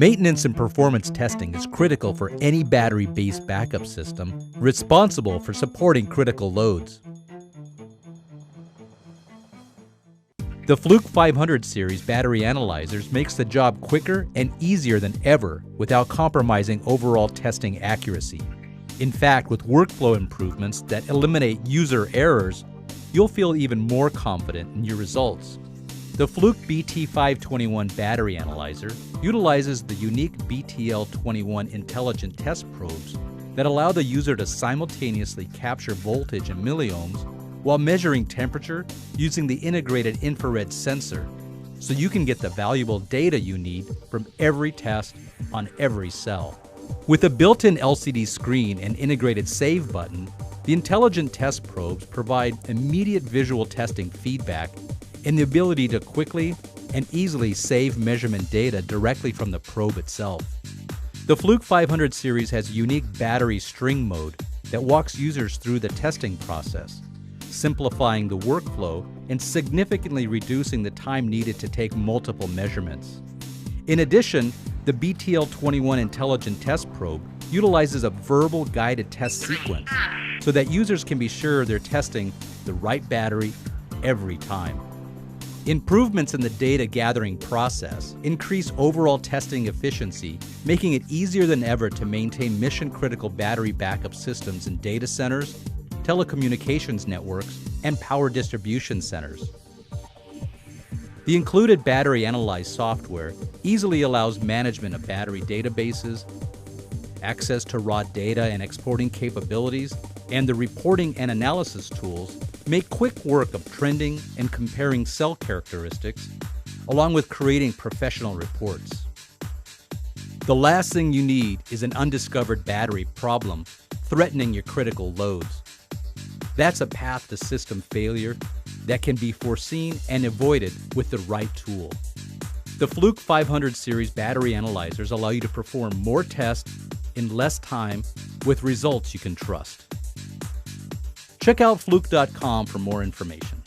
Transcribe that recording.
Maintenance and performance testing is critical for any battery-based backup system responsible for supporting critical loads. The Fluke 500 series battery analyzers makes the job quicker and easier than ever without compromising overall testing accuracy. In fact, with workflow improvements that eliminate user errors, you'll feel even more confident in your results. The Fluke BT521 battery analyzer utilizes the unique BTL21 intelligent test probes that allow the user to simultaneously capture voltage in milliohms while measuring temperature using the integrated infrared sensor, so you can get the valuable data you need from every test on every cell. With a built-in LCD screen and integrated save button, the intelligent test probes provide immediate visual testing feedback and the ability to quickly and easily save measurement data directly from the probe itself. The Fluke 500 series has a unique battery string mode that walks users through the testing process, simplifying the workflow and significantly reducing the time needed to take multiple measurements. In addition, the BTL21 intelligent test probe utilizes a verbal guided test sequence so that users can be sure they're testing the right battery every time. Improvements in the data gathering process increase overall testing efficiency, making it easier than ever to maintain mission-critical battery backup systems in data centers, telecommunications networks, and power distribution centers. The included Battery Analyze software easily allows management of battery databases, access to raw data and exporting capabilities, and the reporting and analysis tools make quick work of trending and comparing cell characteristics, along with creating professional reports. The last thing you need is an undiscovered battery problem threatening your critical loads. That's a path to system failure that can be foreseen and avoided with the right tool. The Fluke 500 series battery analyzers allow you to perform more tests in less time with results you can trust. Check out Fluke.com for more information.